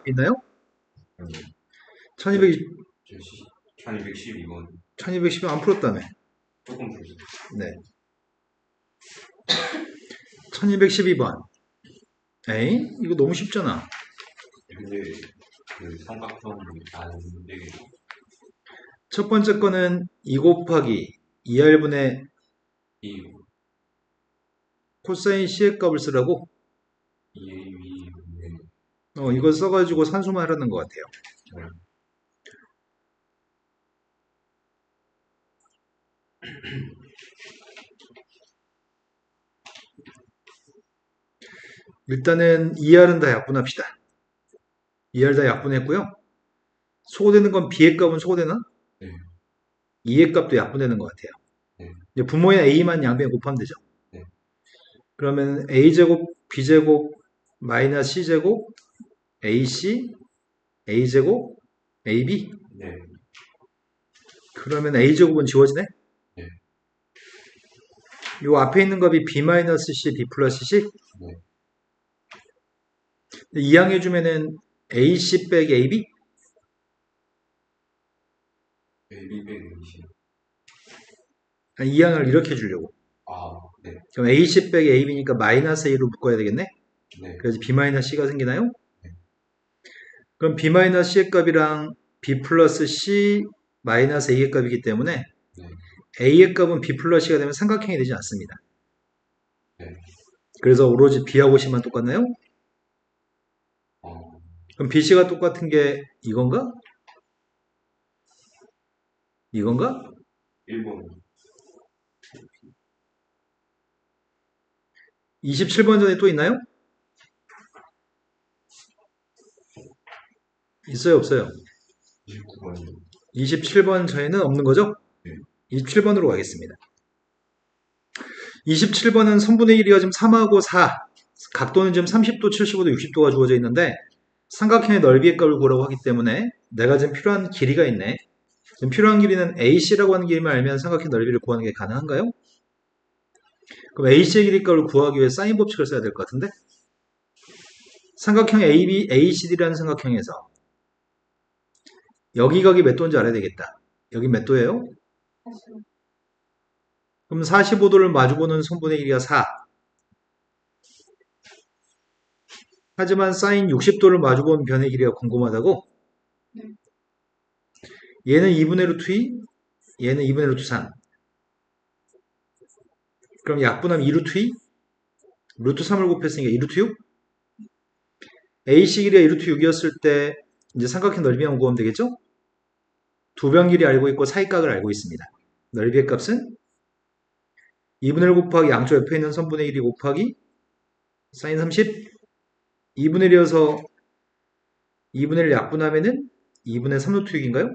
있나요? 아니, 1220, 1212번 1210은 안 풀었다며. 조금 풀었어요. 네. 1212번. 에이? 이거 너무 쉽잖아. 근데 그 삼각형이 안 되게 첫 번째 거는 2 곱하기 2R분의 이 코사인 C의 값을 쓰라고? EAV 이거 써가지고 산수만 하라는 것 같아요. 일단은 2R은 다 약분합시다. 2R 다 약분했고요. 소거되는 건 B의 값은 소거되나? 네. 2의 값도 약분되는 것 같아요. 네. 이제 분모에 A만 양변에 곱하면 되죠. 네. 그러면 A제곱, B제곱, 마이너스 C제곱, AC, A제곱, AB. 네. 그러면 A제곱은 지워지네? 네. 요 앞에 있는 값이 B-C, B 플러스 C? 네. 이항해주면은 AC 빼기 AB? AB 빼기 AC 이항을 이렇게 해주려고. 네. 그럼 AC 빼기 AB니까 마이너스 A로 묶어야 되겠네? 네. 그래서 B-C가 생기나요? 네. 그럼 B-C의 값이랑 B 플러스 C 마이너스 A의 값이기 때문에 네. A의 값은 B 플러스 C가 되면 삼각형이 되지 않습니다. 네. 그래서 오로지 B하고 C만 똑같나요? 그럼 BC가 똑같은 게 이건가? 이건가? 1번 27번 전에 또 있나요? 있어요, 없어요? 29번 27번 전에는 없는 거죠? 네. 27번으로 가겠습니다. 27번은 선분의 1이가 지금 3하고 4, 각도는 지금 30도, 75도, 60도가 주어져 있는데 삼각형의 넓이의 값을 구하라고 하기 때문에 내가 지금 필요한 길이가 있네. 지금 필요한 길이는 AC라고 하는 길이만 알면 삼각형 넓이를 구하는 게 가능한가요? 그럼 AC의 길이 값을 구하기 위해 사인 법칙을 써야 될 것 같은데 삼각형 ACD라는 삼각형에서 여기 각이 몇 도인지 알아야 되겠다. 여기 몇 도예요? 그럼 45도를 마주보는 선분의 1이가 4. 하지만 사인 60도를 마주보는 변의 길이가 궁금하다고? 얘는 2분의 루트 2, 얘는 2분의 루트 3. 그럼 약분하면 2루트 2? 루트 3을 곱했으니까 2루트 6? AC 길이가 2루트 6이었을 때 이제 삼각형 넓이만 구하면 되겠죠? 두 변 길이 알고 있고 사이각을 알고 있습니다. 넓이의 값은 2분의 1 곱하기 양쪽 옆에 있는 선분의 1이 곱하기 사인 30 2분의 1이어서 2분의 1 약분하면은 2분의 3루트 6인가요?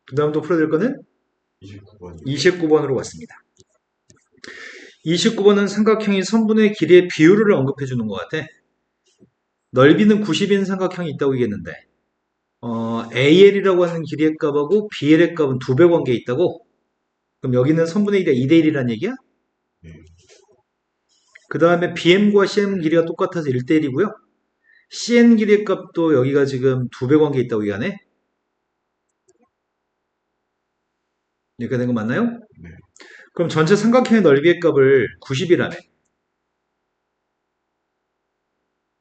그 다음 또 풀어야 될 거는 29번 29번으로 왔습니다. 29번은 삼각형이 선분의 길이의 비율을 언급해 주는 것 같아. 넓이는 90인 삼각형이 있다고 얘기했는데 AL이라고 하는 길이의 값하고 BL의 값은 2배 관계에 있다고? 그럼 여기는 선분의 1이 2대1이란 얘기야? 네. 그 다음에 BM과 CM 길이가 똑같아서 1대1이고요. CN 길이의 값도 여기가 지금 2배 관계에 있다고 얘기하네? 이렇게 된 거 맞나요? 네. 그럼 전체 삼각형의 넓이의 값을 90이라네.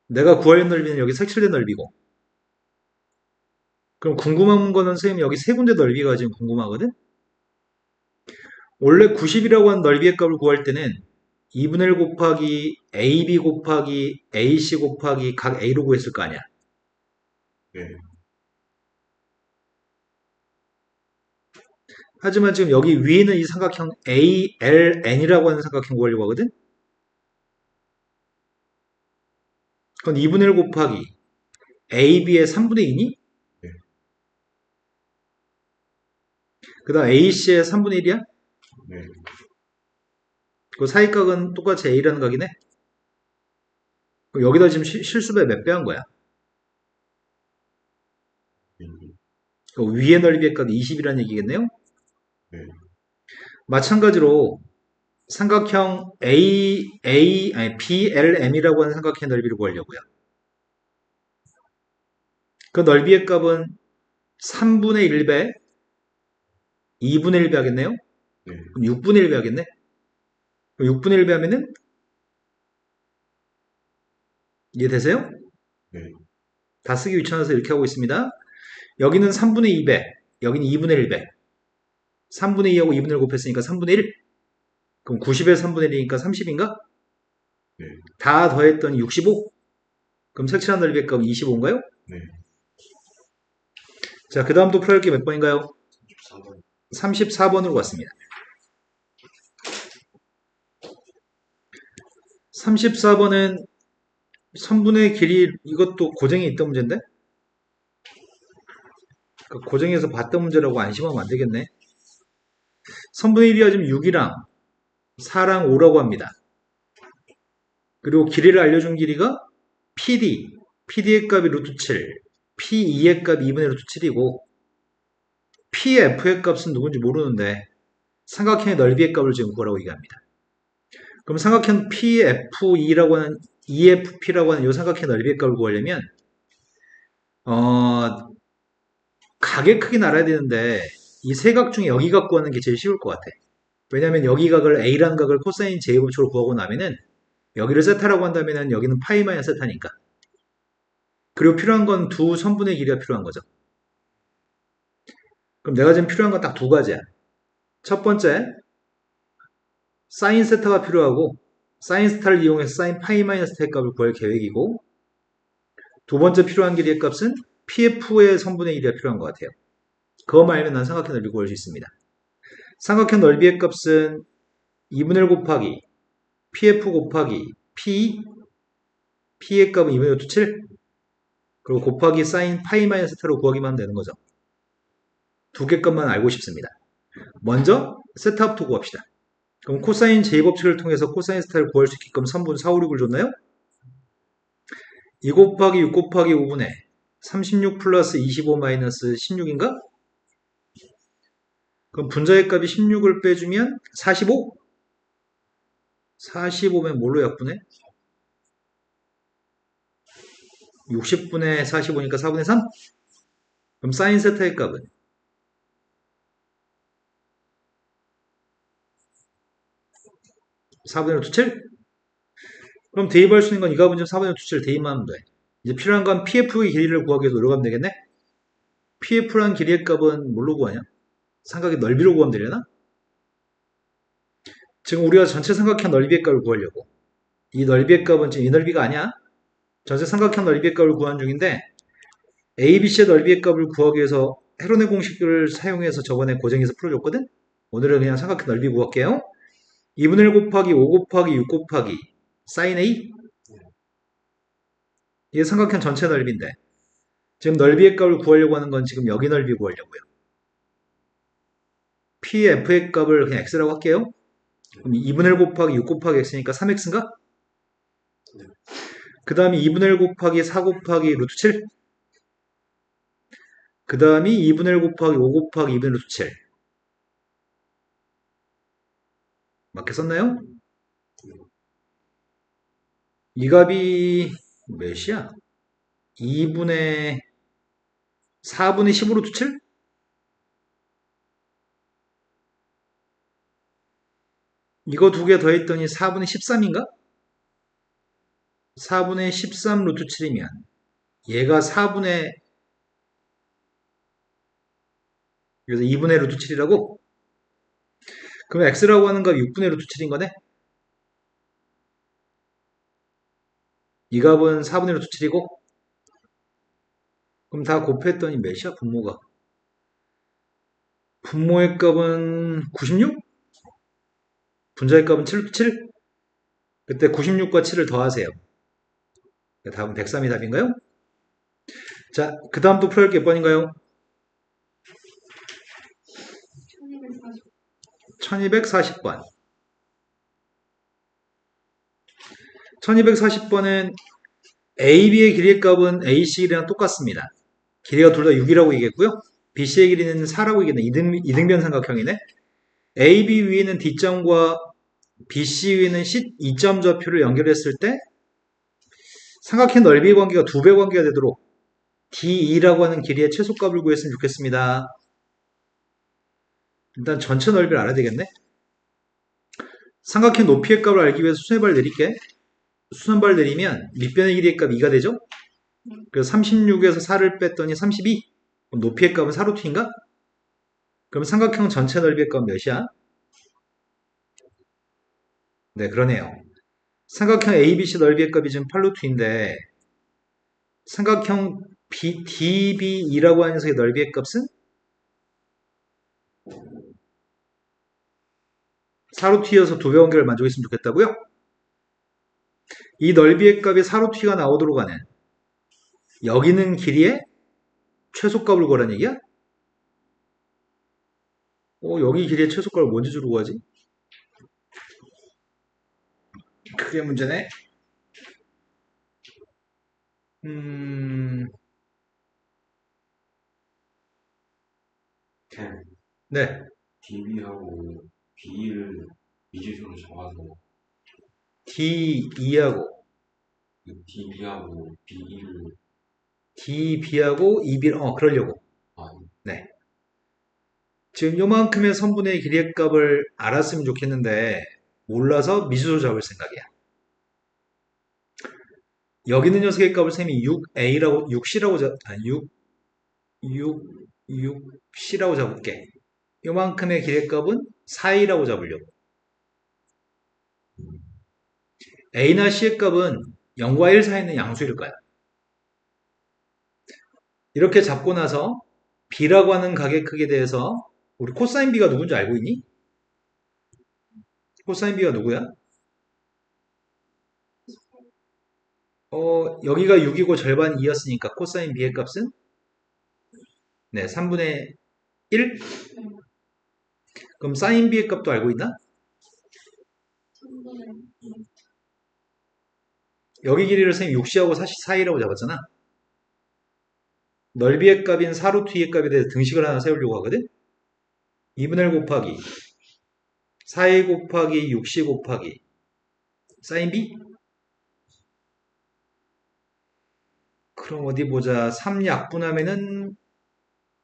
내가 구하려는 넓이는 여기 색칠된 넓이고. 그럼 궁금한 거는 선생님 여기 세 군데 넓이가 지금 궁금하거든? 원래 90이라고 하는 넓이의 값을 구할 때는 2분의 1 곱하기 AB 곱하기 AC 곱하기 각 A로 구했을 거 아니야. 네. 하지만 지금 여기 위에는 이 삼각형 ALN이라고 하는 삼각형 구하려고 하거든? 그건 2분의 1 곱하기 AB의 3분의 2니? 네. 그 다음 AC의 3분의 1이야? 네. 그 사이각은 똑같이 A라는 각이네? 그럼 여기다 지금 실수배 몇 배 한 거야? 그 위의 넓이의 각이 20이라는 얘기겠네요? 네. 마찬가지로 삼각형 BLM이라고 하는 삼각형의 넓이를 구하려고요. 그 넓이의 값은 3분의 1배, 2분의 1배 하겠네요? 네. 그럼 6분의 1배 하겠네? 그럼 6분의 1배 하면은, 이해되세요? 네. 다 쓰기 귀찮아서 이렇게 하고 있습니다. 여기는 3분의 2배, 여기는 2분의 1배. 3분의 2하고 2분의 1 곱했으니까 3분의 1. 그럼 90에 3분의 1이니까 30인가? 네. 다 더했더니 65? 그럼 색칠한 넓이의 값은 25인가요? 네. 자, 그 다음 또 풀어야 할 게 몇 번인가요? 34번. 34번으로 갔습니다. 34번은 선분의 길이, 이것도 고정에 있던 문제인데? 그 고정에서 봤던 문제라고 안심하면 안 되겠네. 선분의 1이 지금 6이랑 4랑 5라고 합니다. 그리고 길이를 알려준 길이가 PD의 값이 루트 7, P2의 값이 2분의 루트 7이고, PF의 값은 누군지 모르는데, 삼각형의 넓이의 값을 지금 구하라고 얘기합니다. 그럼 삼각형 PF2라고 하는, EFP라고 하는 이 삼각형의 넓이의 값을 구하려면, 각의 크기는 알아야 되는데, 이 세 각 중에 여기 각 구하는 게 제일 쉬울 것 같아. 왜냐면 여기 각을 A라는 각을 코사인 J법칙으로 구하고 나면은, 여기를 세타라고 한다면은 여기는 파이 마이너스 세타니까. 그리고 필요한 건 두 선분의 길이가 필요한 거죠. 그럼 내가 지금 필요한 건 딱 두 가지야. 첫 번째, 사인 세타가 필요하고, 사인 세타를 이용해서 사인 파이 마이너스 의 값을 구할 계획이고, 두 번째 필요한 길이의 값은 PF의 선분의 1이가 필요한 것 같아요. 그것만 알면 난 삼각형 넓이 구할 수 있습니다. 삼각형 넓이의 값은 2분의 1 곱하기 PF 곱하기 P의 값은 2분의 루트 7, 그리고 곱하기 사인 파이 마이너스 세타로 구하기만 하면 되는 거죠. 두 개 값만 알고 싶습니다. 먼저 세타부터 구합시다. 그럼 코사인 J법칙을 통해서 코사인 세타를 구할 수 있게끔 선분 4, 5, 6을 줬나요? 2 곱하기 6 곱하기 5분의 36 플러스 25 마이너스 16인가? 그럼 분자의 값이 16을 빼주면 45? 45면 뭘로 약분해? 60분의 45니까 4분의 3? 그럼 사인 세타의 값은? 4분의 루트 7? 그럼 대입할 수 있는 건 이 값은 지금 4분의 루트 7 대입만 하면 돼. 이제 필요한 건 PF의 길이를 구하기 위해서 노력하면 되겠네? PF란 길이의 값은 뭘로 구하냐? 삼각의 넓이로 구하면 되려나? 지금 우리가 전체 삼각형 넓이의 값을 구하려고. 이 넓이의 값은 지금 이 넓이가 아니야? 전체 삼각형 넓이의 값을 구하는 중인데, ABC의 넓이의 값을 구하기 위해서 헤론의 공식을 사용해서 저번에 고정에서 풀어줬거든? 오늘은 그냥 삼각형 넓이 구할게요. 2분의 1 곱하기 5 곱하기 6 곱하기 사인 A? 이게 삼각형 전체 넓이인데, 지금 넓이의 값을 구하려고 하는 건 지금 여기 넓이 구하려고요. PF의 값을 그냥 X라고 할게요. 그럼 2분의 1 곱하기 6 곱하기 X니까 3X인가? 그 다음에 2분의 1 곱하기 4 곱하기 루트 7. 그 다음에 2분의 1 곱하기 5 곱하기 2분의 루트 7. 맞게 썼나요? 이 값이 몇이야? 2분의 4분의 15 루트 7? 이거 두 개 더했더니 4분의 13인가? 4분의 13 루트 7이면 얘가 4분의 그래서 2분의 루트 7이라고? 그럼 x라고 하는 값이 6분의 루트 7인 거네? 이 값은 4분의 루트 7이고 그럼 다 곱했더니 몇이야 분모가? 분모의 값은 96? 분자의 값은 7 루트 7? 그때 96과 7을 더하세요. 답은 103이 답인가요? 자, 그 다음 또 풀어야 할 게 몇 번인가요? 1240번. 1240번은 AB의 길이의 값은 AC 길이랑 똑같습니다. 길이가 둘 다 6이라고 얘기했고요. BC의 길이는 4라고 얘기했네. 이등변 삼각형이네. AB 위에는 D점과 BC 위는 C 2점 좌표를 연결했을 때 삼각형 넓이 관계가 2배 관계가 되도록 D2라고 하는 길이의 최소값을 구했으면 좋겠습니다. 일단 전체 넓이를 알아야 되겠네. 삼각형 높이의 값을 알기 위해서 수선발 내릴게. 수선발 내리면 밑변의 길이의 값이 2가 되죠? 그래서 36에서 4를 뺐더니 32. 그럼 높이의 값은 4루트인가? 그럼 삼각형 전체 넓이의 값은 몇이야? 네, 그러네요. 삼각형 ABC 넓이의 값이 지금 8루트인데 삼각형 DB2라고 하는 녀석의 넓이의 값은 4루트이어서 2배 관계를 만족했으면 좋겠다고요? 이 넓이의 값이 4루트가 나오도록 하는 여기 있는 길이의 최소값을 구하라는 얘기야? 여기 길이의 최소값을 뭔지 주로 구하지? 그게 문제네. 음, 템, 네. DB하고 B를 미지수로 잡아서 D2하고 DB하고 B를 DB하고 EB, 그러려고. 아, 네. 지금 요만큼의 선분의 길이의 값을 알았으면 좋겠는데 몰라서 미수로 잡을 생각이야. 여기 있는 녀석의 값을 쌤이 6A라고 6C라고 6C라고 잡을게. 요만큼의 길이의 값은 4A라고 잡으려고. A나 C의 값은 0과 1 사이에 있는 양수일 거야. 이렇게 잡고 나서 B라고 하는 각의 크기에 대해서 우리 코사인 B가 누군지 알고 있니? 코사인 B가 누구야? 여기가 6이고 절반 2였으니까 코사인 B의 값은 네, 3분의 1? 그럼 사인 B의 값도 알고 있나? 여기 길이를 선생님 6C하고 4A라고 잡았잖아. 넓이의 값인 4루트 2의 값에 대해서 등식을 하나 세우려고 하거든? 2분의 1 곱하기 4A 곱하기 6C 곱하기 사인 B? 그럼 어디 보자. 3 약분하면은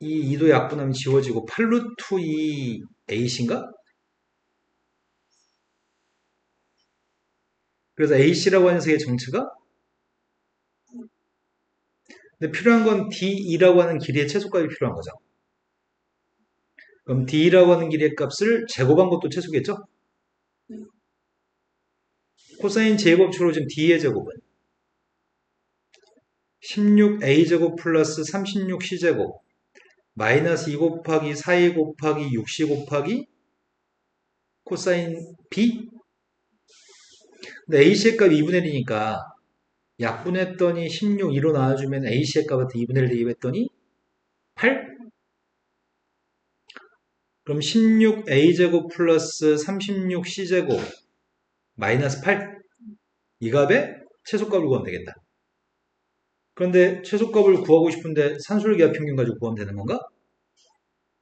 이 2도 약분하면 지워지고 8루트 2 AC인가? 그래서 AC라고 하는 녀석의 정체가 근데 필요한 건 D2라고 하는 길이의 최소값이 필요한 거죠. 그럼 D라고 하는 길이의 값을 제곱한 것도 최소겠죠? 코사인 제곱축으로 지금 D의 제곱은 16A제곱 플러스 36C제곱 마이너스 2 곱하기 4A 곱하기 6C 곱하기 코사인 B? 근데 AC의 값이 2분의 1이니까 약분했더니 16, 2로 나와주면 AC의 값한테 2분의 1 대입했더니 8? 그럼 16A제곱 플러스 36C제곱 마이너스 8? 이 값의 최소값을 구하면 되겠다. 그런데 최소값을 구하고 싶은데 산술기하 평균 가지고 구하면 되는 건가?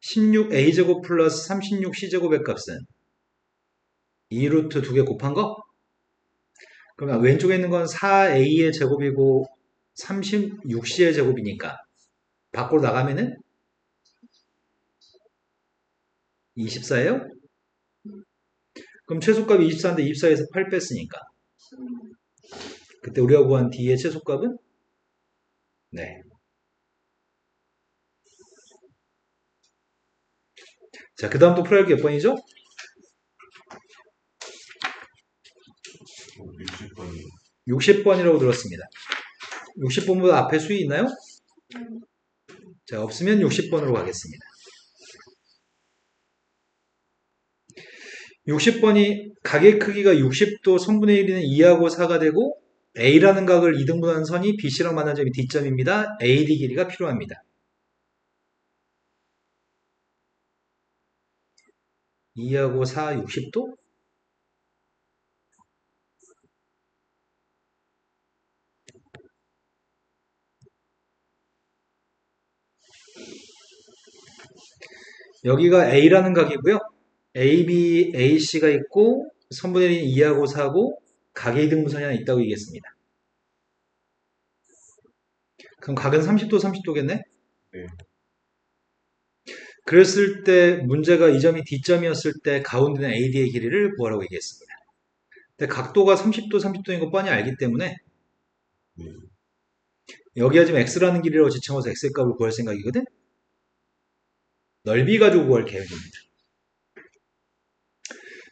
16A제곱 플러스 36C제곱의 값은 2루트 2개 곱한 거? 그러면 왼쪽에 있는 건 4A의 제곱이고 36C의 제곱이니까 밖으로 나가면은 24예요? 그럼 최소값이 24인데 24에서 8 뺐으니까 그때 우리가 구한 D의 최소값은 네. 자, 그 다음 또 풀어야 할 게 몇 번이죠? 60번이 60번이라고 들었습니다. 60번보다 앞에 수위 있나요? 자, 없으면 60번으로 가겠습니다. 60번이 각의 크기가 60도 선분의 1이는 2하고 4가 되고 A라는 각을 2등분하는 선이 BC랑 만난 점이 D점입니다. AD 길이가 필요합니다. 2하고 4, 60도? 여기가 A라는 각이고요. AB, AC가 있고 선분의 1인 2하고 4고 각의 이등분선이 하나 있다고 얘기했습니다. 그럼 각은 30도, 30도겠네? 네. 그랬을 때 문제가 이 점이 D점이었을 때 가운데 있는 AD의 길이를 구하라고 얘기했습니다. 근데 각도가 30도, 30도인 거 뻔히 알기 때문에 네. 여기가 지금 X라는 길이라고 지칭해서 X의 값을 구할 생각이거든? 넓이 가지고 구할 계획입니다.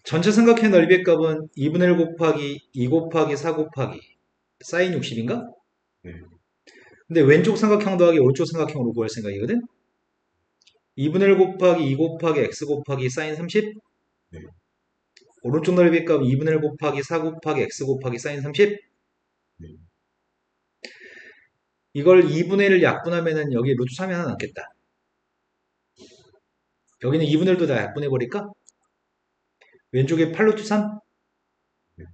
전체 삼각형의 넓이의 값은 2분의 1 곱하기 2 곱하기 4 곱하기 사인 60인가? 네. 근데 왼쪽 삼각형 더하기 오른쪽 삼각형으로 구할 생각이거든? 2분의 1 곱하기 2 곱하기 x 곱하기 사인 30? 네. 오른쪽 넓이의 값 2분의 1 곱하기 4 곱하기 x 곱하기 사인 30? 네. 이걸 2분의 1을 약분하면은 여기 루트 3이 하나 남겠다. 여기는 2분의 1도 다 약분해버릴까? 왼쪽에 8루트 3? 네.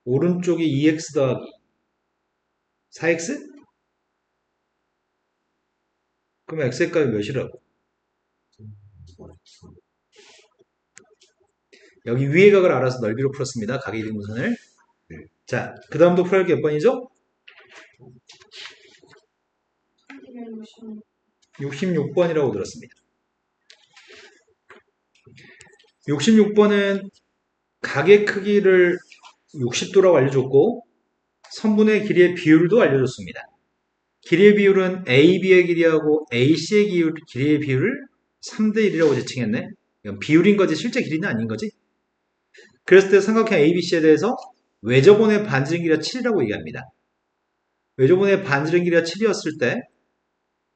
오른쪽에 2x 더하기 4x? 그러면 x의 값이 몇이라고? 여기 위의 각을 알아서 넓이로 풀었습니다. 각의 이등분선을. 네. 자, 그 다음도 풀어야 할 게 몇 번이죠? 66번이라고 들었습니다. 66번은 각의 크기를 60도라고 알려줬고 선분의 길이의 비율도 알려줬습니다. 길이의 비율은 AB의 길이하고 AC의 길이의 비율을 3대 1이라고 지칭했네. 이건 비율인 거지 실제 길이는 아닌 거지. 그랬을 때 삼각형 ABC에 대해서 외접원의 반지름 길이가 7이라고 얘기합니다. 외접원의 반지름 길이가 7이었을 때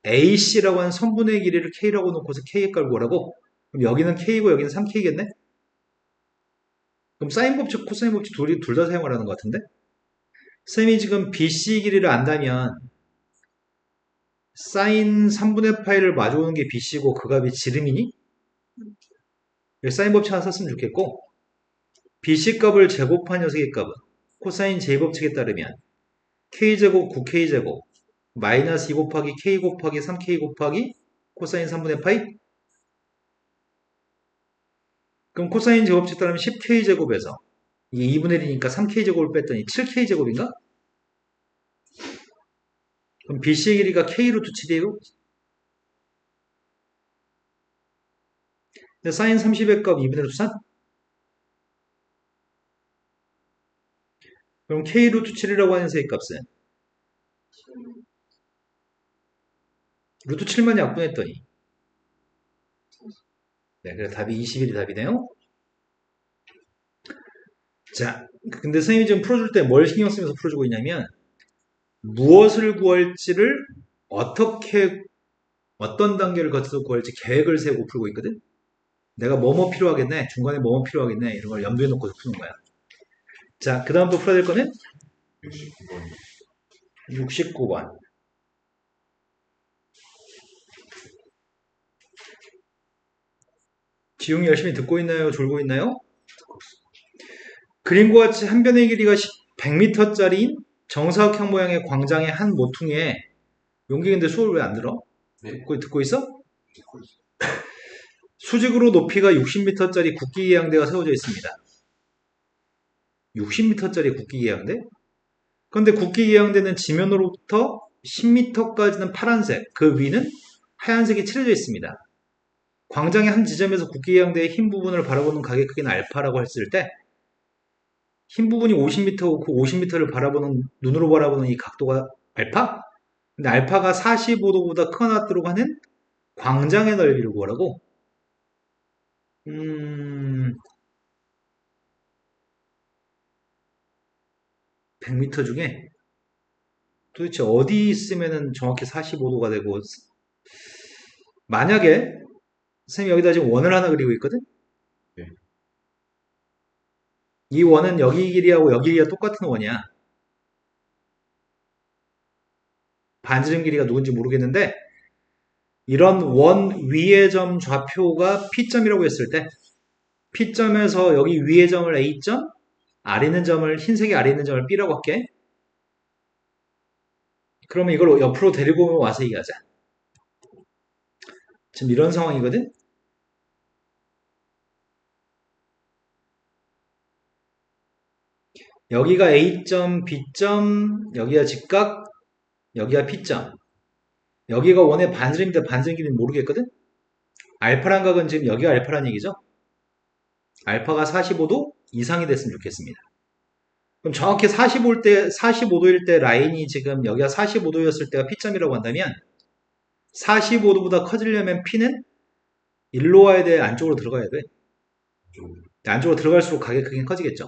AC라고 하는 선분의 길이를 K라고 놓고서 K의 값을 구하라고. 그럼 여기는 K고 여기는 3K겠네? 그럼 사인 법칙, 코사인 법칙 둘 다 사용하라는 것 같은데? 쌤이 지금 BC 길이를 안다면 사인 3분의 파이를 마주오는 게 BC고 그 값이 지름이니? 사인 법칙 하나 썼으면 좋겠고 BC 값을 제곱한 녀석의 값은 코사인 제법칙에 따르면 K제곱 9K제곱 마이너스 2 곱하기 K 곱하기 3K 곱하기 코사인 3분의 파이? 그럼 코사인 제곱칙 따르면 10K제곱에서 이게 2분의 1이니까 3K제곱을 뺐더니 7K제곱인가? 그럼 BC의 길이가 K 루트 7이에요? 근데 사인 30의 값 2분의 루트 3? 그럼 K 루트 7이라고 하는 셈의 값은 루트 7만 약분했더니 네, 그래서 답이 21이 답이네요. 자, 근데 선생님이 지금 풀어줄 때 뭘 신경 쓰면서 풀어주고 있냐면 무엇을 구할지를 어떻게 어떤 단계를 거쳐서 구할지 계획을 세우고 풀고 있거든. 내가 뭐뭐 필요하겠네, 중간에 뭐뭐 필요하겠네 이런 걸 염두에 놓고 푸는 거야. 자, 그 다음 또 풀어야 될 거는 69번. 69번. 지웅이 열심히 듣고 있나요? 졸고 있나요? 그림과 같이 한 변의 길이가 100m짜리인 정사각형 모양의 광장의 한 모퉁이에 용기 근데 수업을 왜 안 들어? 네. 듣고 있어? 듣고 있어요. 수직으로 높이가 60m짜리 국기계양대가 세워져 있습니다. 60m짜리 국기계양대? 그런데 국기계양대는 지면으로부터 10m까지는 파란색, 그 위는 하얀색이 칠해져 있습니다. 광장의 한 지점에서 국기계양대의 흰 부분을 바라보는 각의 크기는 알파라고 했을 때 흰 부분이 50m고 그 50m를 바라보는 눈으로 바라보는 이 각도가 알파? 근데 알파가 45도보다 크거나 같도록 하는 광장의 넓이를 구하라고? 100m 중에 도대체 어디 있으면 정확히 45도가 되고 만약에 선생님이 여기다 지금 원을 하나 그리고 있거든? 네. 이 원은 여기 길이하고 여기 길이가 똑같은 원이야. 반지름 길이가 누군지 모르겠는데 이런 원 위의 점 좌표가 P점이라고 했을 때 P점에서 여기 위의 점을 A점, 아래 있는 점을 흰색의 아래 있는 점을 B라고 할게. 그러면 이걸 옆으로 데리고 와서 얘기하자. 지금 이런 상황이거든? 여기가 A점, B점, 여기가 직각, 여기가 P점. 여기가 원의 반지름인데 반지름 길이는 모르겠거든? 알파란 각은 지금 여기가 알파란 얘기죠? 알파가 45도 이상이 됐으면 좋겠습니다. 그럼 정확히 45도일 때 라인이 지금 여기가 45도였을 때가 P점이라고 한다면 45도보다 커지려면 P는 일로 와야 돼? 안쪽으로 들어가야 돼? 좀 안쪽으로 들어갈수록 가게 크기는 커지겠죠?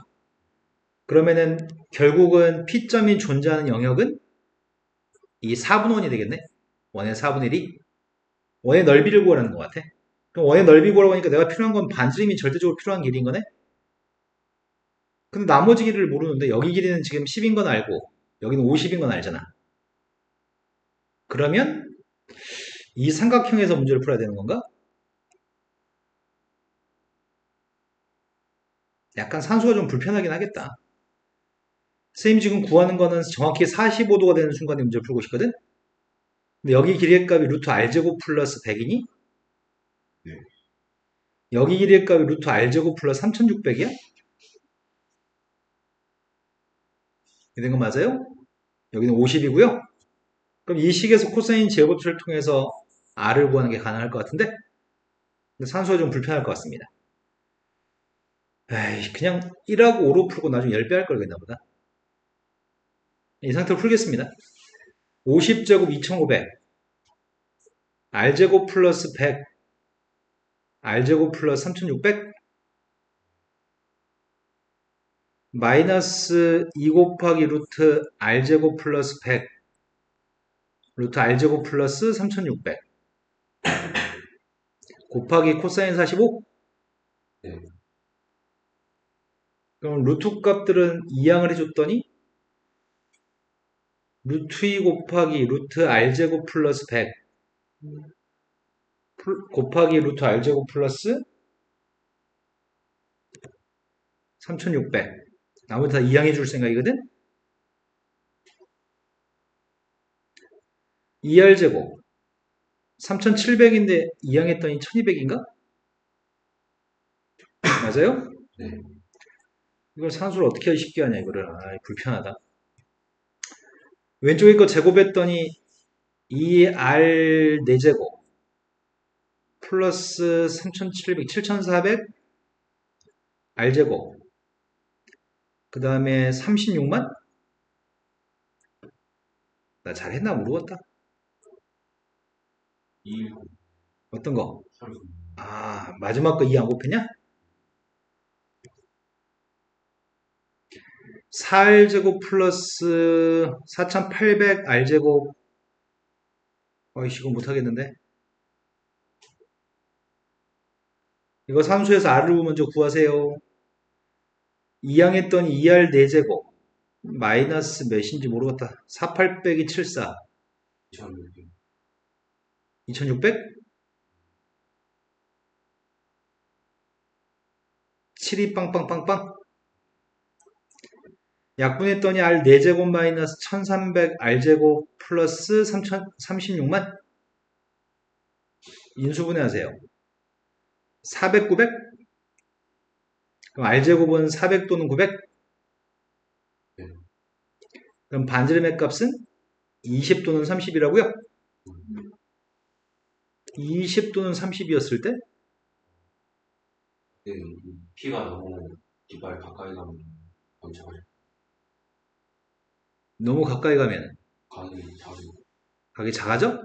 그러면은 결국은 P점이 존재하는 영역은 이 4분의 1이 되겠네? 원의 4분의 1이? 원의 넓이를 구하라는 것 같아. 그럼 원의 넓이 구하라고 하니까 내가 필요한 건 반지름이 절대적으로 필요한 길이인 거네? 근데 나머지 길이를 모르는데 여기 길이는 지금 10인 건 알고 여기는 50인 건 알잖아. 그러면 이 삼각형에서 문제를 풀어야 되는 건가? 약간 산수가 좀 불편하긴 하겠다. 선생님 지금 구하는 거는 정확히 45도가 되는 순간에 문제를 풀고 싶거든? 근데 여기 길이의 값이 루트 r제곱 플러스 100이니? 네. 여기 길이의 값이 루트 r제곱 플러스 3600이야? 이런 거 맞아요? 여기는 50이고요. 그럼 이 식에서 코사인 제곱을 통해서 r을 구하는 게 가능할 것 같은데? 근데 산수가 좀 불편할 것 같습니다. 에이, 그냥 1하고 5로 풀고 나중에 10배 할 걸 그랬나 보다. 이 상태로 풀겠습니다. 50제곱 2500, r제곱 플러스 100, r제곱 플러스 3600, 마이너스 2 곱하기 루트 r제곱 플러스 100, 루트 r제곱 플러스 3600, 곱하기 코사인 45? 네. 그럼 루트 값들은 이항을 해줬더니 루트 2 곱하기 루트 r제곱 플러스 100 곱하기 루트 r제곱 플러스 3600 나머지 다 이항해 줄 생각이거든? 2r제곱 3700인데 이항했더니 1200인가? 맞아요? 네. 이걸 산수를 어떻게 쉽게 하냐 이거를. 불편하다. 왼쪽에 거 제곱했더니 2r 4제곱 플러스 3700 7400 r제곱 그 다음에 36만? 나 잘했나 모르겠다. 2, 어떤 거? 3, 마지막 거 2 안 곱했냐? 4r제곱 플러스 4800r제곱 어이씨 이거 못하겠는데 이거 산수에서 r을 먼저 구하세요. 이항했더니 2r 4제곱 마이너스 몇인지 모르겠다. 48 빼기 74 2006, 2600? 72 빵빵빵빵 약분했더니 r 4제곱 마이너스 1300 r제곱 플러스 36만 인수분해하세요. 400, 900? 그럼 r제곱은 400 또는 900? 네. 그럼 반지름의 값은 20 또는 30이라고요? 20 또는 30이었을 때 네. 피가 너무 이빨 가까이 가면 엄청 너무 가까이 가면 가기 작은 각이 작아져?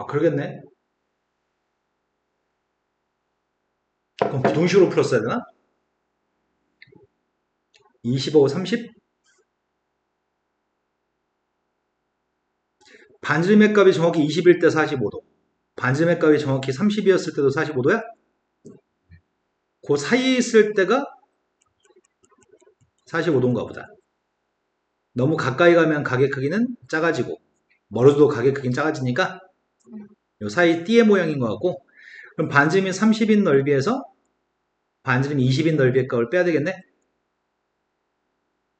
그러겠네. 그럼 부동식으로 풀었어야 되나? 25, 30? 반지름의 값이 정확히 20일 때 45도. 반지름의 값이 정확히 30이었을 때도 45도야? 그 사이에 있을 때가 45도인가 보다. 너무 가까이 가면 각의 크기는 작아지고 멀어도 각의 크기는 작아지니까 이 사이 띠의 모양인 것 같고 그럼 반지름이 30인 넓이에서 반지름이 20인 넓이의 값을 빼야 되겠네?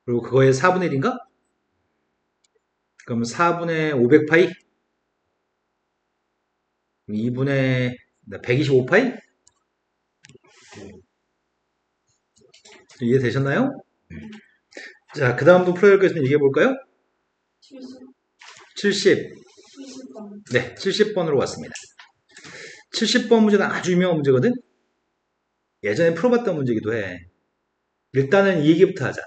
그리고 그거의 4분의 1인가? 그럼 4분의 500파이? 2분의 125파이? 이해되셨나요? 네. 자, 그 다음도 풀어야 할 거 있으면 얘기해 볼까요? 70. 70번. 네, 70번으로 왔습니다. 70번 문제는 아주 유명한 문제거든? 예전에 풀어봤던 문제이기도 해. 일단은 이 얘기부터 하자.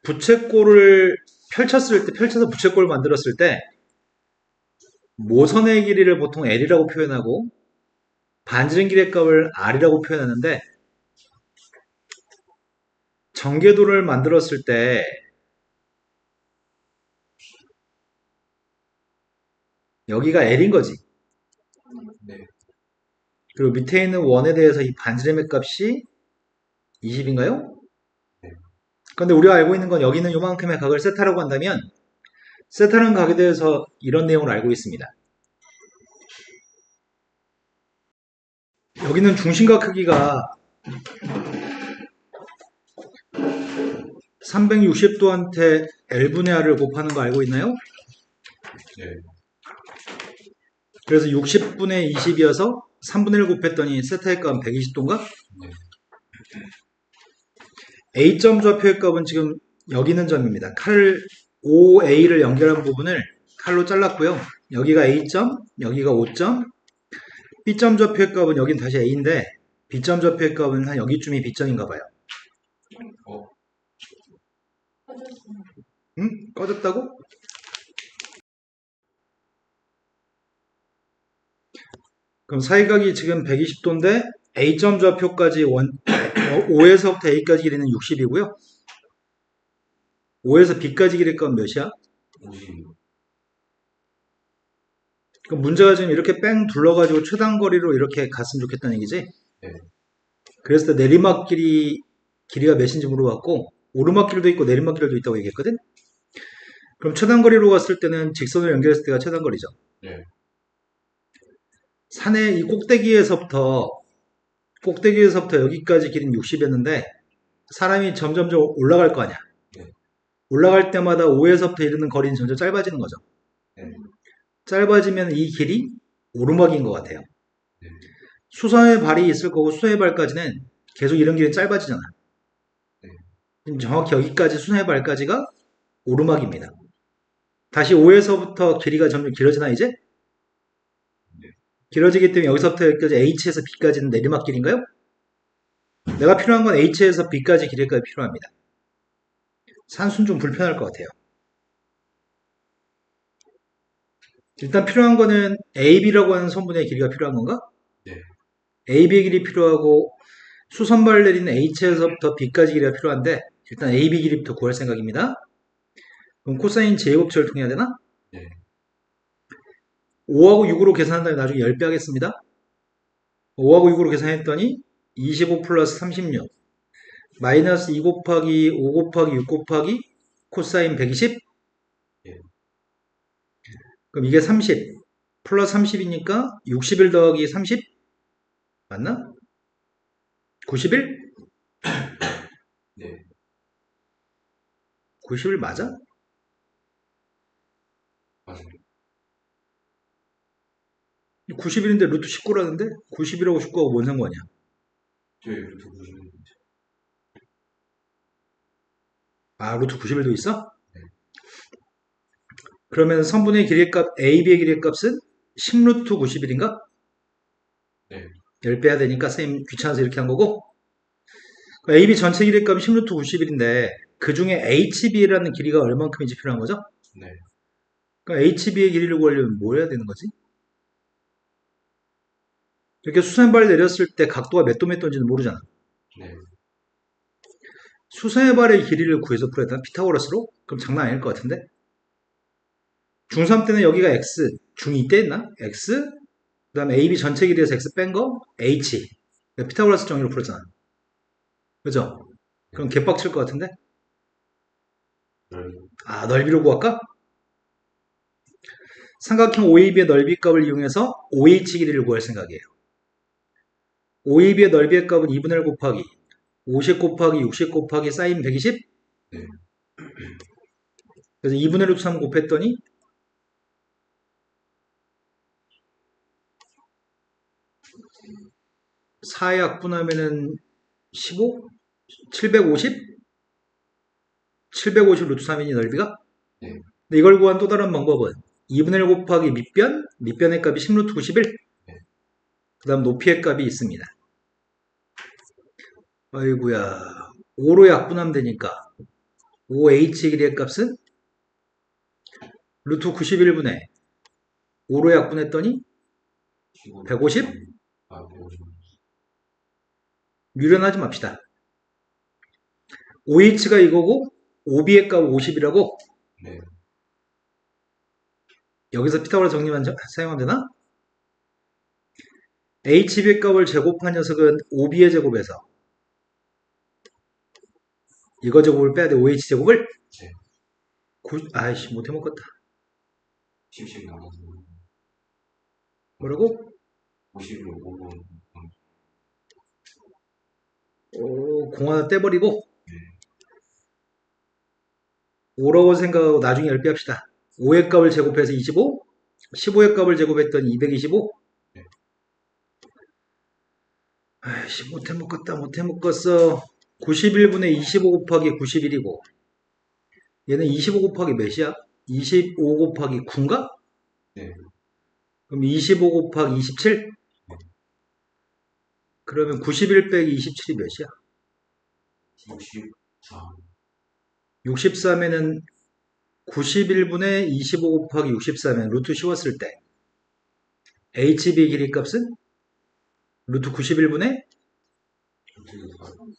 부채꼴을 펼쳐서 부채꼴을 만들었을 때, 모선의 길이를 보통 L이라고 표현하고, 반지름 길이의 값을 R이라고 표현하는데, 전개도를 만들었을 때, 여기가 L인 거지. 네. 그리고 밑에 있는 원에 대해서 이 반지름의 값이 20인가요? 네. 그런데 우리가 알고 있는 건 여기는 요만큼의 각을 세타라고 한다면 세타라는 각에 대해서 이런 내용을 알고 있습니다. 여기는 중심각 크기가 360도한테 L분의 R을 곱하는 거 알고 있나요? 네. 그래서 60분의 20이어서 3분의 1 곱했더니 세타의 값은 120도인가? 네. A점 좌표의 값은 지금 여기 있는 점입니다. 칼 OA를 연결한 부분을 칼로 잘랐고요. 여기가 A점, 여기가 O점, B점 좌표의 값은 여긴 다시 A인데 B점 좌표의 값은 한 여기쯤이 B점인가 봐요. 응? 꺼졌다고? 그럼 사이각이 지금 120도인데 A점 좌표까지 5에서부터 A까지 길이는 60이고요. 5에서 B까지 길이의 값은 몇이야? 50. 그럼 문제가 지금 이렇게 뺑 둘러가지고 최단거리로 이렇게 갔으면 좋겠다는 얘기지? 네. 그래서 내리막 길이가 몇인지 물어봤고 오르막 길도 있고 내리막 길도 있다고 얘기했거든? 그럼 최단거리로 갔을 때는 직선을 연결했을 때가 최단거리죠. 네. 산의 이 꼭대기에서부터 여기까지 길이는 60이었는데 사람이 점점 올라갈 거 아니야. 네. 올라갈 때마다 5에서부터 이르는 거리는 점점 짧아지는 거죠. 네. 짧아지면 이 길이 오르막인 것 같아요. 네. 수선의 발이 있을 거고 수선의 발까지는 계속 이런 길이 짧아지잖아. 네. 정확히 여기까지 수선의 발까지가 오르막입니다. 다시 5에서부터 길이가 점점 길어지나 이제? 네. 길어지기 때문에 여기서부터 여기까지 H에서 B까지는 내리막 길인가요? 내가 필요한 건 H에서 B까지 길이가 필요합니다. 산수는 좀 불편할 것 같아요. 일단 필요한 거는 AB라고 하는 선분의 길이가 필요한 건가? 네. AB의 길이 필요하고 수선발 내리는 H에서부터 B까지 길이가 필요한데 일단 AB 길이부터 구할 생각입니다. 그럼 코사인 제곱처를 통해야 되나? 네. 5하고 5하고 6으로 계산한 다음에 나중에 10배 하겠습니다. 5하고 6으로 계산했더니 25 플러스 36 마이너스 2 곱하기 5 곱하기 6 곱하기 코사인 120 예. 그럼 이게 30 플러스 30이니까 61 더하기 30 맞나? 91? 네. 91 맞아? 맞습니다. 91인데 루트 19라는데 91하고 19하고 뭔 상관이야? 저희 루트 90. 아 루트 91도 있어? 네. 그러면 선분의 길이의 값 AB의 길이의 값은 10루트 91인가? 네. 10배 해야 되니까 선생님 귀찮아서 이렇게 한 거고 AB 전체 길이의 값이 10루트 91인데 그 중에 HB라는 길이가 얼만큼인지 필요한 거죠? 네. 그러니까 HB의 길이를 구하려면 뭐 해야 되는 거지? 이렇게 수선발 내렸을 때 각도가 몇 도 몇 도인지는 모르잖아. 네. 수선의 발의 길이를 구해서 풀어야 되나? 피타고라스로? 그럼 장난 아닐 것 같은데? 중3 때는 여기가 X, 중2 때 했나? X, 그 다음에 AB 전체 길이에서 X 뺀 거, H. 피타고라스 정의로 풀었잖아. 그죠? 그럼 개빡칠 것 같은데? 네. 아, 넓이로 구할까? 삼각형 OAB의 넓이 값을 이용해서 OH 길이를 구할 생각이에요. OAB의 넓이의 값은 2분의 1 곱하기 50 곱하기 60 곱하기 사인 120? 네. 그래서 2분의 루트 3 곱했더니 4에 약분하면은 15? 750? 750 루트 3이니 넓이가? 네. 근데 이걸 구한 또 다른 방법은 2분의 1 곱하기 밑변의 값이 10루트 91. 네. 그 다음 높이의 값이 있습니다. 아이구야. 5로 약분하면 되니까 5h 길이의 값은 루트 91분의 5로 약분했더니 150? 150. 유련하지 맙시다. OH가 이거고 OB의 값 50이라고 네. 여기서 피타고라 정리만 사용하면 되나? HB의 값을 제곱한 녀석은 OB의 제곱에서 이거 제곱을 빼야 돼. OH 제곱을? 네. 아이씨 못해 먹겠다. 10씩 나눠서 뭐라고? 50으로 5로. 공 하나 떼버리고 5라고 생각하고 나중에 10배 합시다. 5의 값을 제곱해서 25, 15의 값을 제곱했더니 225. 네. 아이씨 못해 먹겠어. 91분의 25 곱하기 91이고 얘는 25 곱하기 몇이야? 25 곱하기 9인가? 네. 그럼 25 곱하기 27? 그러면 91 빼기 27이 몇이야? 64. 63에는 91분의 25 곱하기 63에 루트 씌웠을 때 HB 길이 값은 루트 91분의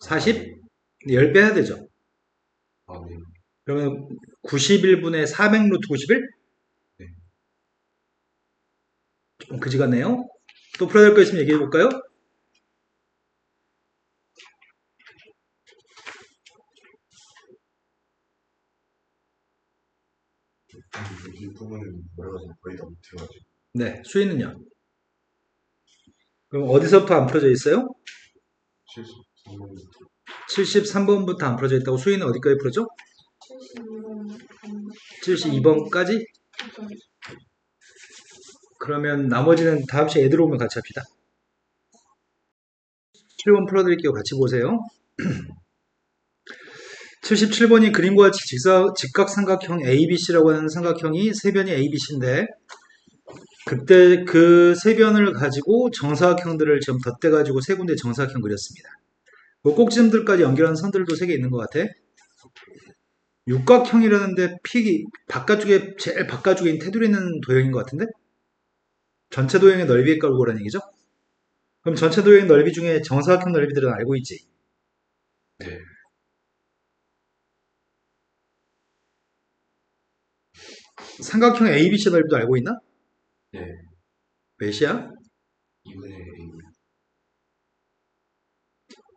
40? 10배 해야 되죠. 아, 네. 그러면 91분의 400 루트 91? 네. 좀 그지 같네요. 또 풀어야 될 거 있으면 얘기해 볼까요? 이 부분은 어려워서 거의 다 못해가지고. 네, 수위는요? 그럼 어디서부터 안 풀어져 있어요? 73번부터. 73번부터 안 풀어져 있다고 수위는 어디까지 풀어져? 72번까지? 그러면 나머지는 다음 시간에 애들 오면 같이 합시다. 7번 풀어드릴게요. 같이 보세요. 77번이 그림과 같이 직각삼각형 ABC라고 하는 삼각형이 세 변이 ABC인데 그때 그 세 변을 가지고 정사각형들을 지금 덧대가지고 세 군데 정사각형 그렸습니다. 그 꼭지점들까지 연결하는 선들도 세 개 있는 것 같아. 육각형이라는데 픽이 바깥쪽에 제일 바깥쪽에 있는 테두리 있는 도형인 것 같은데 전체 도형의 넓이의 값을 구하라는 얘기죠. 그럼 전체 도형의 넓이 중에 정사각형 넓이들은 알고 있지. 네. 삼각형 ABC 넓이도 알고 있나? 네. 몇이야? 2분의 1.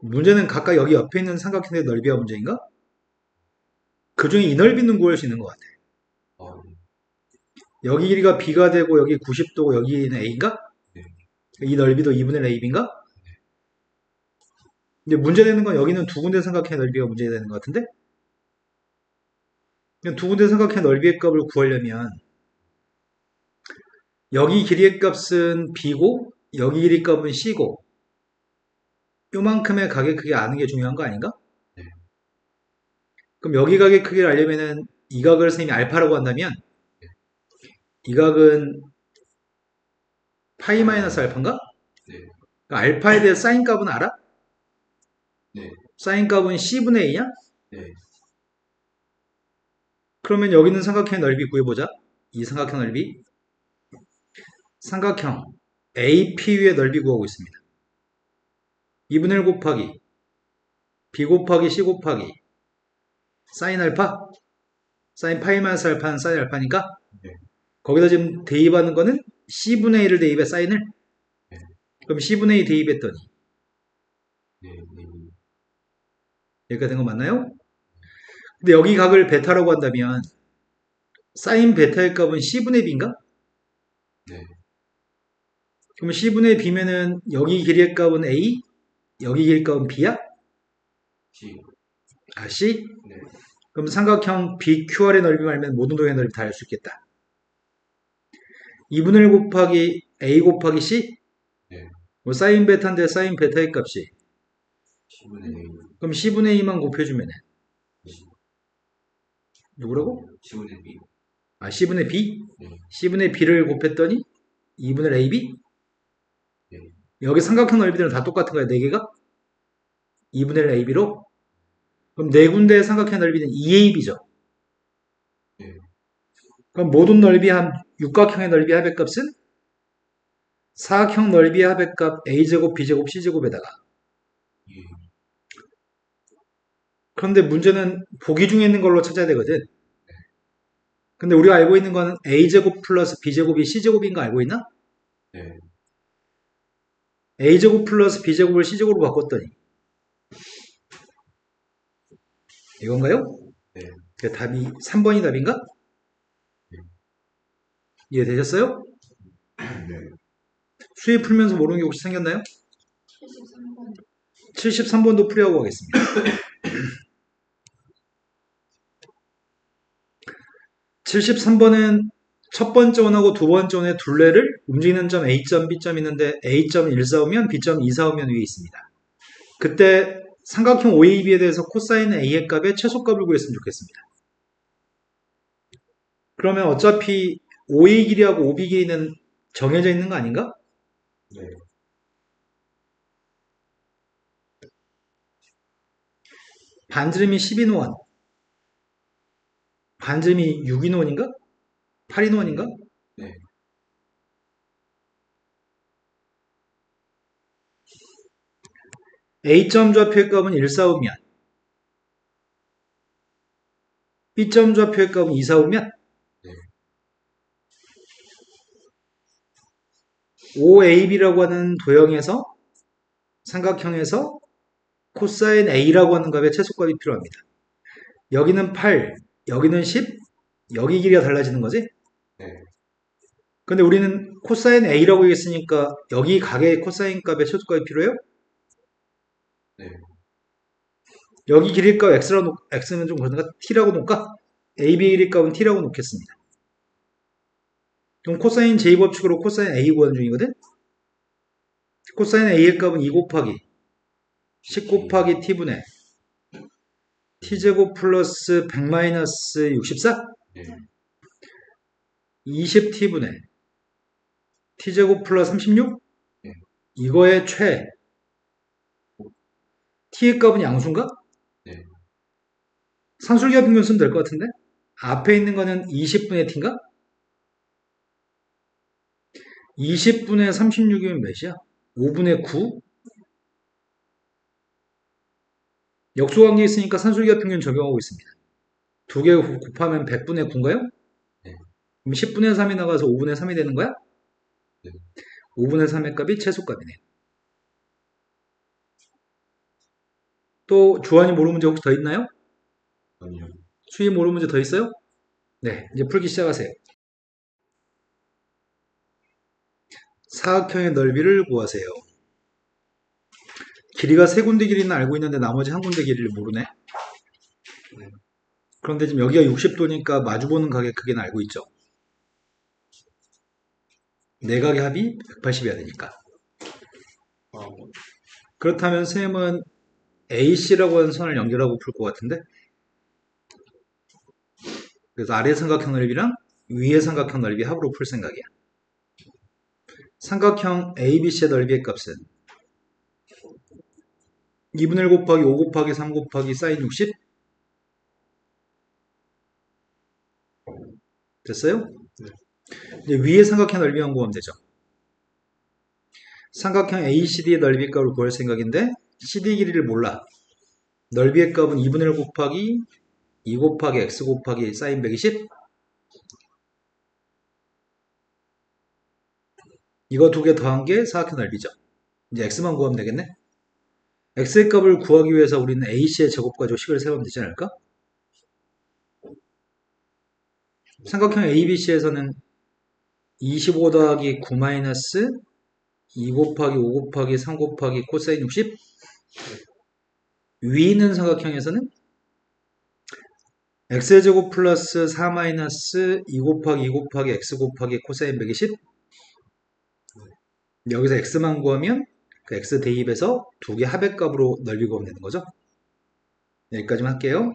문제는 각각 여기 옆에 있는 삼각형의 넓이가 문제인가? 그 중에 이 넓이는 구할 수 있는 것 같아. 아, 네. 여기 길이가 B가 되고 여기 90도고 여기는 A인가? 네. 이 넓이도 2분의 1 AB인가? 근데 문제되는 건 여기는 두 군데 삼각형의 넓이가 문제되는 것 같은데? 그냥 두 군데 삼각형의 넓이의 값을 구하려면 여기 길이의 값은 B고 여기 길이 값은 C고 요만큼의 각의 크기 아는 게 중요한 거 아닌가? 네. 그럼 여기 각의 크기를 알려면은 이 각을 선생님이 알파라고 한다면 이 각은 파이 마이너스 알파인가? 네. 그러니까 알파에 대해 사인 값은 알아? 네. 사인 값은 C분의 A냐? 네. 그러면 여기 있는 삼각형의 넓이 구해보자. 이 삼각형 넓이. 삼각형 APU의 넓이 구하고 있습니다. 2분의 1 곱하기 B 곱하기 C 곱하기 사인 알파? 사인 파이 마이너스 알파는 사인 알파니까 네. 거기다 지금 대입하는 거는 C분의 1을 대입해 사인을. 네. 그럼 C분의 2 대입했더니 네. 네. 여기가 된 거 맞나요? 근데 여기 각을 베타라고 한다면 사인 베타의 값은 C분의 B인가? 네. 그럼 C분의 B면은 여기 길이의 값은 A, 여기 길이 값은 B야? C. 아, C? 네. 그럼 삼각형 BQR의 넓이만 알면 모든 도형의 넓이 다 알 수 있겠다. 2분의 1 곱하기 A 곱하기 C? 네. 뭐 사인 베타인데 사인 베타의 값이 10분의 A. 그럼 C분의 2만 곱해주면 돼. 누구라고? 10분의 B. 아, C분의 B? 네. C분의 B를 곱했더니 2분의 AB? 네. 여기 삼각형 넓이들은 다 똑같은 거야, 4개가? 2분의 AB로? 그럼 4군데의 삼각형 넓이는 2AB죠. 네. 그럼 모든 넓이 한 육각형의 넓이 합의값은 사각형 넓이의 합의값 A제곱, B제곱, C제곱에다가. 예. 그런데 문제는 보기 중에 있는 걸로 찾아야 되거든. 근데 우리가 알고 있는 거는 A제곱 플러스 B제곱이 C제곱인 거 알고 있나? 네. A제곱 플러스 B제곱을 C제곱으로 바꿨더니 이건가요? 네. 그 답이 3번이 답인가? 이해되셨어요? 네. 수입 풀면서 모르는 게 혹시 생겼나요? 73번도 풀이하고 가겠습니다. 73번은 첫 번째 원하고 두 번째 원의 둘레를 움직이는 점 A점, B점 있는데 A점 1 사오면 B점 2 사오면 위에 있습니다. 그때 삼각형 OAB에 대해서 코사인 A의 값의 최소값을 구했으면 좋겠습니다. 그러면 어차피 OA 길이하고 OB 길이는 정해져 있는 거 아닌가? 네. 반지름이 12노원, 반지름이 6인원인가? 8인원인가? 네. A점 좌표의 값은 1 사오면 B점 좌표의 값은 2 사오면 네. OAB라고 하는 도형에서 삼각형에서 코사인 A라고 하는 값의 최소값이 필요합니다. 여기는 8, 여기는 10, 여기 길이가 달라지는 거지? 네. 근데 우리는 코사인 A라고 했으니까 여기 각의 코사인 값의 최소값이 필요해요? 네. 여기 길이값 X는 좀 그런가? T라고 놓을까? AB 길이값은 T라고 놓겠습니다. 그럼 코사인 J법칙으로 코사인 A 구하는 중이거든? 코사인 A의 값은 2 곱하기 10 곱하기 T분의 T제곱 플러스 100 마이너스 64? 네. 20T분의 T제곱 플러스 36? 네. 이거의 최 T의 값은 양수인가? 네. 산술기하 평균 쓰면 될 것 같은데? 앞에 있는 거는 20분의 T인가? 20분의 36이면 몇이야? 5분의 9? 역수관계 있으니까 산술기하 평균 적용하고 있습니다. 두 개 곱하면 100분의 9인가요? 네. 그럼 10분의 3이 나가서 5분의 3이 되는 거야? 네. 5분의 3의 값이 최소값이네. 또 주한이 모르는 문제 혹시 더 있나요? 아니요. 수위 모르는 문제 더 있어요? 네, 이제 풀기 시작하세요. 사각형의 넓이를 구하세요. 길이가 세 군데 길이는 알고 있는데 나머지 한 군데 길이를 모르네. 그런데 지금 여기가 60도니까 마주보는 각의 크기는 알고 있죠. 네 각의 합이 180이어야 되니까. 그렇다면 쌤은 AC라고 하는 선을 연결하고 풀 것 같은데? 그래서 아래 삼각형 넓이랑 위의 삼각형 넓이 합으로 풀 생각이야. 삼각형 ABC의 넓이의 값은 2분의 1 곱하기 5 곱하기 3 곱하기 사인 60? 됐어요? 네. 이제 위의 삼각형 넓이만 구하면 되죠. 삼각형 ACD의 넓이 값을 구할 생각인데 CD 길이를 몰라. 넓이의 값은 2분의 1 곱하기 2 곱하기 x 곱하기 사인 120? 이거 두 개 더한 게 사각형 넓이죠. 이제 x만 구하면 되겠네. x의 값을 구하기 위해서 우리는 AC의 제곱 가지고 식을 세우면 되지 않을까? 삼각형 ABC에서는 25 더하기 9 마이너스 2 곱하기 5 곱하기 3 곱하기 코사인 60? 위 있는 삼각형에서는 x의 제곱 플러스 4 마이너스 2 곱하기 2 곱하기 x 곱하기 코사인 120? 여기서 x만 구하면 그 x 대입에서 두 개 합의 값으로 넓이 구하면 되는 거죠. 여기까지만 할게요.